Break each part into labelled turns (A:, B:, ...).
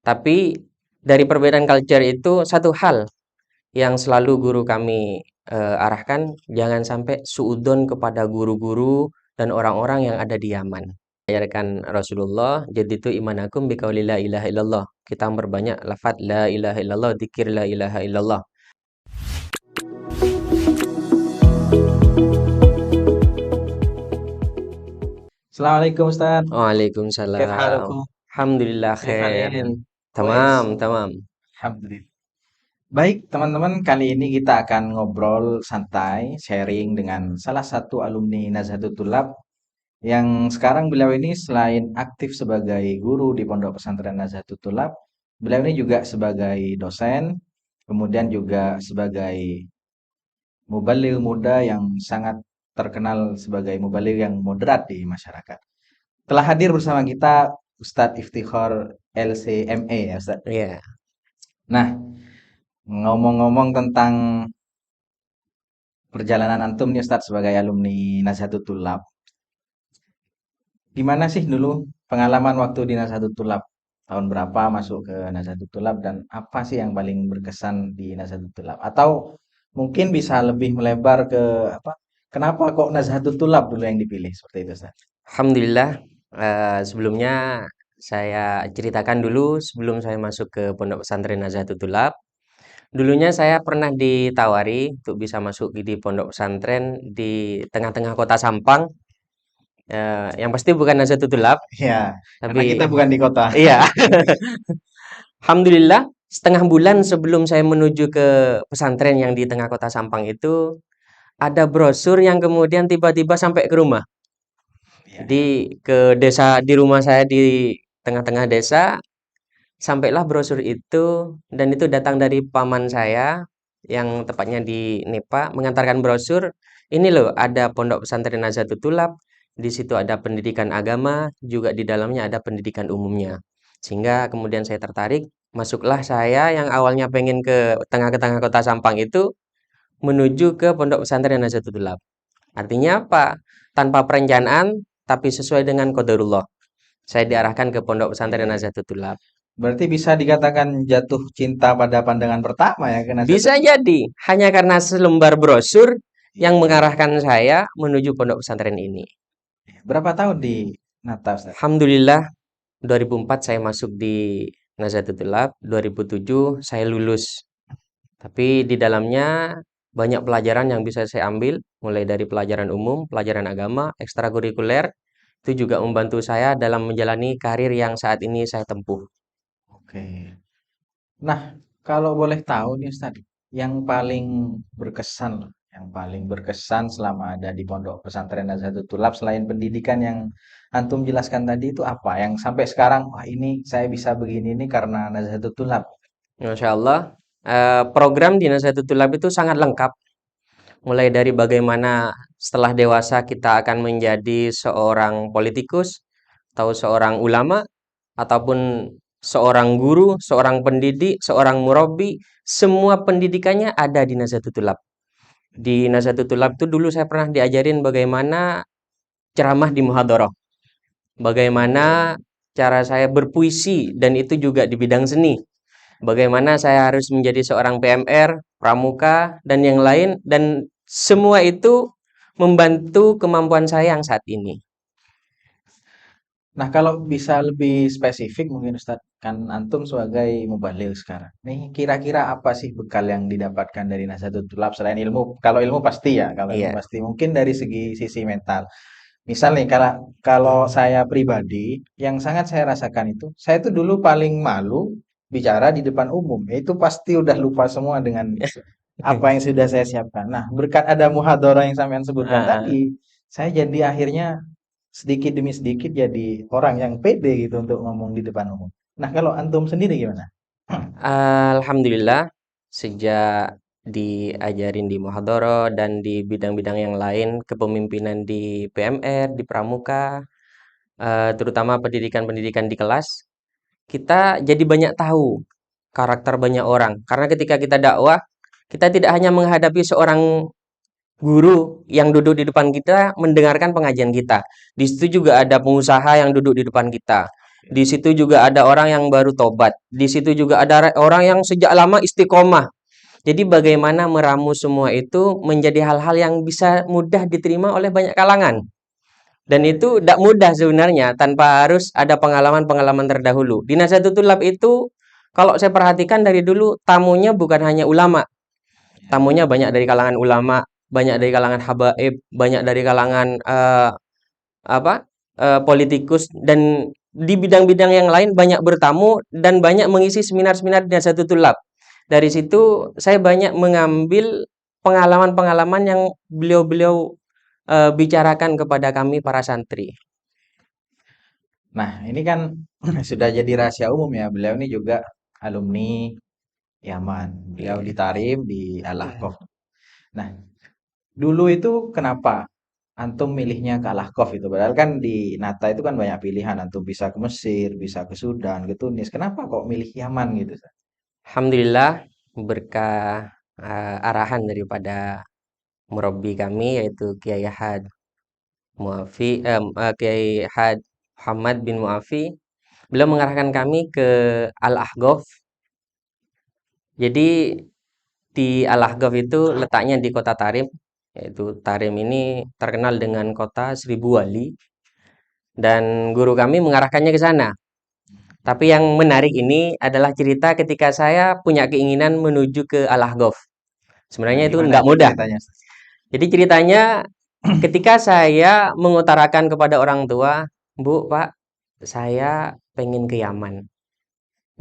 A: Tapi dari perbedaan culture itu satu hal yang selalu guru kami arahkan, jangan sampai suudzon kepada guru-guru dan orang-orang yang ada di Yaman. Ajarkan Rasulullah, jaditu imanakum biqauli la ilaha illallah. Kita memperbanyak lafaz la ilaha illallah, zikir la ilaha illallah.
B: Assalamualaikum Ustaz. Kif
A: Waalaikumsalam.
B: halukum?
A: Alhamdulillah
B: Kif
A: khair.
B: halin?
A: Tamam,
B: Wes,
A: tamam.
B: alhamdulillah. Baik, teman-teman, kali ini kita akan ngobrol santai, sharing dengan salah satu alumni Nazhatul Tulab yang sekarang beliau ini selain aktif sebagai guru di Pondok Pesantren Nazhatul Tulab, beliau ini juga sebagai dosen, kemudian juga sebagai mubaligh muda yang sangat terkenal sebagai mubaligh yang moderat di masyarakat. Telah hadir bersama kita Ustadz Iftikhar LCMA ya Ustadz.
A: Iya.
B: Nah, ngomong-ngomong tentang perjalanan antum nih Ustadz sebagai alumni Nazatul Tulab. Gimana sih dulu pengalaman waktu di Nazatul Tulab? Tahun berapa masuk ke Nazatul Tulab dan apa sih yang paling berkesan di Nazatul Tulab? Atau mungkin bisa lebih melebar ke apa? Kenapa kok Nazatul Tulab dulu yang dipilih seperti itu Ustadz?
A: Alhamdulillah, sebelumnya saya ceritakan dulu sebelum saya masuk ke Pondok Pesantren Nazatul Tulab. Dulunya saya pernah ditawari untuk bisa masuk di pondok pesantren di tengah-tengah kota Sampang. Yang pasti bukan Nazatul Tulab,
B: Ya, karena kita
A: tapi
B: bukan di kota.
A: iya. Alhamdulillah, setengah bulan sebelum saya menuju ke pesantren yang di tengah kota Sampang itu, ada brosur yang kemudian tiba-tiba sampai ke rumah.
B: Ya,
A: Jadi ke desa di rumah saya di tengah-tengah desa, sampailah brosur itu dan itu datang dari paman saya yang tepatnya di Nepa mengantarkan brosur, ini loh ada Pondok Pesantren Nazatul Tulab, di situ ada pendidikan agama, juga di dalamnya ada pendidikan umumnya. Sehingga kemudian saya tertarik, masuklah saya yang awalnya pengen ke tengah kota Sampang itu menuju ke Pondok Pesantren Nazatul Tulab. Artinya apa? Tanpa perencanaan tapi sesuai dengan qadarullah. Saya diarahkan ke Pondok Pesantren
B: oke.
A: Nazatul Tulab.
B: Berarti bisa dikatakan jatuh cinta pada pandangan pertama ya ke Nazatul
A: Bisa
B: Tulab.
A: jadi hanya karena selembar brosur yang
B: Iya.
A: mengarahkan saya menuju pondok pesantren ini.
B: Berapa tahun di Nata, Ustaz?
A: Alhamdulillah 2004 saya masuk di Nazatul Lab, 2007 saya lulus. Tapi di dalamnya banyak pelajaran yang bisa saya ambil, mulai dari pelajaran umum, pelajaran agama, ekstrakurikuler, itu juga membantu saya dalam menjalani karir yang saat ini saya tempuh.
B: Oke. Nah, kalau boleh tahu nih Ustaz, yang paling berkesan, yang paling berkesan selama ada di Pondok Pesantren Nazatul Tulab selain pendidikan yang antum jelaskan tadi itu apa? Yang sampai sekarang, wah ini saya bisa begini nih karena Nazatul Tulab.
A: Masya Allah, program di Nazatul Lab itu sangat lengkap. Mulai dari bagaimana setelah dewasa kita akan menjadi seorang politikus, atau seorang ulama, ataupun seorang guru, seorang pendidik, seorang murabi, semua pendidikannya ada di Nazatul Tulab. Di Nazatul Tulab itu dulu saya pernah diajarin bagaimana ceramah di muhadharah, bagaimana cara saya berpuisi dan itu juga di bidang seni. Bagaimana saya harus menjadi seorang PMR, pramuka, dan yang lain, dan semua itu membantu kemampuan saya yang saat ini.
B: Nah, kalau bisa lebih spesifik mungkin Ustaz, kan antum sebagai mubaligh sekarang. Nih, kira-kira apa sih bekal yang didapatkan dari Nazatul Tulab selain ilmu? Kalau ilmu pasti ya, kalau ilmu
A: Iya.
B: pasti. Mungkin dari segi sisi mental. Misal nih, kalau kalau saya pribadi, yang sangat saya rasakan itu, saya tuh dulu paling malu bicara di depan umum. Itu pasti udah lupa semua dengan apa yang sudah saya siapkan. Nah, berkat ada muhadharah yang sampean sebutkan
A: Heeh.
B: tadi, saya jadi akhirnya sedikit demi sedikit jadi orang yang pede gitu untuk ngomong di depan umum. Nah, kalau antum sendiri gimana?
A: Alhamdulillah, sejak diajarin di muhadharah dan di bidang-bidang yang lain, kepemimpinan di PMR, di pramuka, terutama pendidikan-pendidikan di kelas, kita jadi banyak tahu karakter banyak orang. Karena ketika kita dakwah, kita tidak hanya menghadapi seorang guru yang duduk di depan kita mendengarkan pengajian kita. Di situ juga ada pengusaha yang duduk di depan kita. Di situ juga ada orang yang baru tobat. Di situ juga ada orang yang sejak lama istiqomah. Jadi bagaimana meramu semua itu menjadi hal-hal yang bisa mudah diterima oleh banyak kalangan. Dan itu tidak mudah sebenarnya tanpa harus ada pengalaman-pengalaman terdahulu. Di Nahdlatul Tulab itu kalau saya perhatikan dari dulu tamunya bukan hanya ulama. Tamunya banyak dari kalangan ulama, banyak dari kalangan habaib, banyak dari kalangan apa? Politikus dan di bidang-bidang yang lain banyak bertamu dan banyak mengisi seminar-seminar di Nahdlatul Tulab. Dari situ saya banyak mengambil pengalaman-pengalaman yang beliau-beliau bicarakan kepada kami para santri.
B: Nah, ini kan sudah jadi rahasia umum ya. Beliau ini juga alumni Yaman. Beliau
A: Iya.
B: ditarim di Al-Ahqaf. Nah, dulu itu kenapa antum milihnya ke Al-Ahqaf itu? Padahal kan di Nata itu kan banyak pilihan. Antum bisa ke Mesir, bisa ke Sudan, ke Tunis. Kenapa kok milih Yaman gitu, Ustaz?
A: Alhamdulillah berkah arahan daripada murabbi kami yaitu Kiai Had Muafi Kiai Had Muhammad bin Muafi. Beliau mengarahkan kami ke Al-Ahqaf. Jadi di Al-Ahqaf itu letaknya di kota Tarim, yaitu Tarim ini terkenal dengan kota seribu wali dan guru kami mengarahkannya ke sana. Tapi yang menarik ini adalah cerita ketika saya punya keinginan menuju ke Al-Ahqaf.
B: Nah,
A: Sebenarnya itu
B: gimana
A: nggak
B: itu
A: mudah.
B: ceritanya, Ustaz?
A: Jadi ceritanya ketika saya mengutarakan kepada orang tua, Bu, Pak, saya pengen ke Yaman.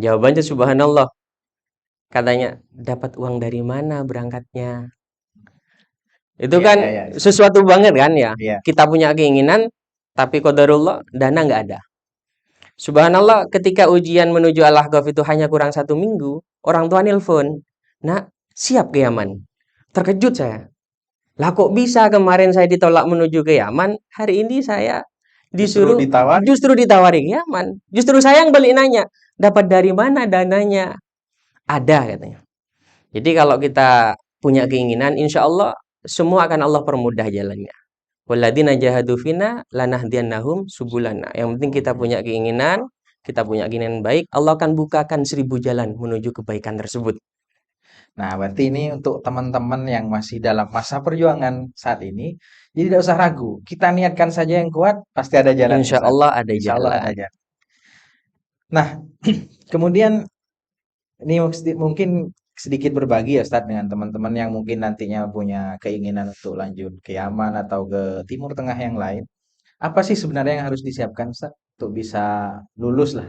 A: Jawabannya subhanallah. Katanya, dapat uang dari mana berangkatnya? Itu
B: Iya, iya,
A: kan
B: iya.
A: sesuatu banget kan ya.
B: Iya.
A: Kita punya keinginan, tapi qadarullah dana nggak ada. Subhanallah, ketika ujian menuju Al-Ahqaf itu hanya kurang 1 minggu, orang tua nelpon, nak, siap ke Yaman. Terkejut saya. Lah kok bisa kemarin saya ditolak menuju ke Yaman, hari ini saya
B: Justru
A: disuruh
B: ditawari.
A: justru ditawari ke Yaman. Justru saya yang balik nanya, dapat dari mana dananya? Ada katanya. Jadi kalau kita punya keinginan, insya Allah semua akan Allah permudah jalannya. Walladzina jahadu fina lanahdiyannahum subulana. Yang penting kita punya keinginan, kita punya keinginan baik, Allah akan bukakan 1.000 jalan menuju kebaikan tersebut.
B: Nah, berarti ini untuk teman-teman yang masih dalam masa perjuangan saat ini, jadi tidak usah ragu. Kita niatkan saja yang kuat, pasti ada jalannya,
A: Insya
B: Ustaz.
A: Allah ada
B: Insya Allah ada
A: jalan.
B: jalan. Nah, kemudian ini mungkin sedikit berbagi ya, Ustaz, dengan teman-teman yang mungkin nantinya punya keinginan untuk lanjut ke Yaman atau ke Timur Tengah yang lain. Apa sih sebenarnya yang harus disiapkan, Ustaz, untuk bisa lulus lah,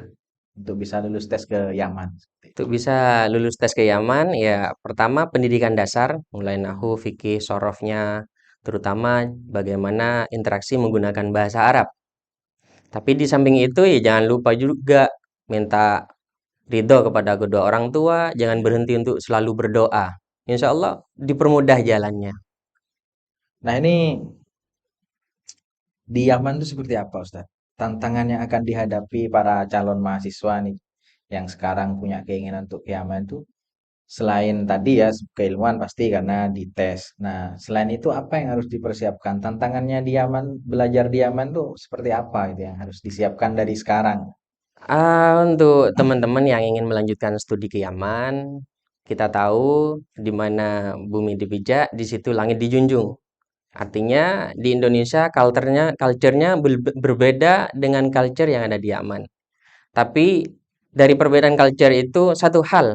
B: untuk bisa lulus tes ke Yaman? Seperti itu.
A: Untuk bisa lulus tes ke Yaman, ya pertama pendidikan dasar, mulai nahu, fikih, sorofnya, terutama bagaimana interaksi menggunakan bahasa Arab. Tapi di samping itu ya jangan lupa juga minta ridho kepada kedua orang tua, jangan berhenti untuk selalu berdoa. Insya Allah dipermudah jalannya.
B: Nah, ini di Yaman itu seperti apa, Ustaz? Tantangan yang akan dihadapi para calon mahasiswa nih yang sekarang punya keinginan untuk ke Yaman itu selain tadi ya keilmuan pasti karena dites. Nah, selain itu apa yang harus dipersiapkan? Tantangannya di Yaman, belajar di Yaman tuh seperti apa itu yang harus disiapkan dari sekarang?
A: Untuk teman-teman yang ingin melanjutkan studi ke Yaman, kita tahu di mana bumi dipijak, di situ langit dijunjung. Artinya di Indonesia culture-nya berbeda dengan culture yang ada di Yaman. Tapi dari perbedaan culture itu satu hal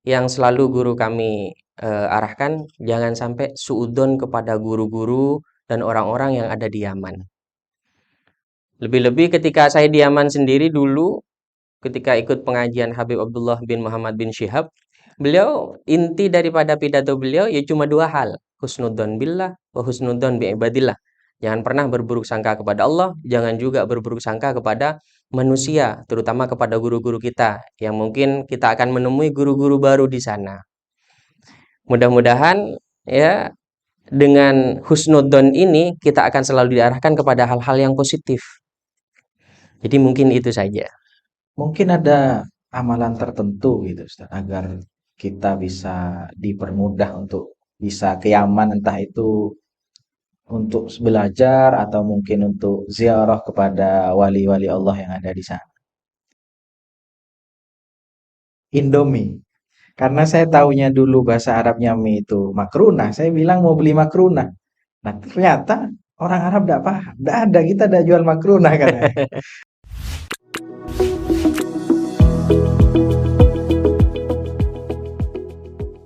A: yang selalu guru kami arahkan, jangan sampai suudzon kepada guru-guru dan orang-orang yang ada di Yaman. Lebih-lebih ketika saya di Yaman sendiri dulu, ketika ikut pengajian Habib Abdullah bin Muhammad bin Syihab, beliau inti daripada pidato beliau ya cuma dua hal, husnudzon billah wa husnudzon bi ibadillah. Jangan pernah berburuk sangka kepada Allah, jangan juga berburuk sangka kepada manusia, terutama kepada guru-guru kita yang mungkin kita akan menemui guru-guru baru di sana. Mudah-mudahan ya dengan husnudzon ini kita akan selalu diarahkan kepada hal-hal yang positif. Jadi mungkin itu saja.
B: Mungkin ada amalan tertentu gitu, Ustaz, agar kita bisa dipermudah untuk bisa ke Yaman, entah itu untuk belajar atau mungkin untuk ziarah kepada wali-wali Allah yang ada di sana. Indomie. Karena saya taunya dulu bahasa Arabnya mie itu makrunah, saya bilang mau beli makrunah. Nah, ternyata orang Arab tidak paham. Tidak ada, kita tidak jual makrunah katanya.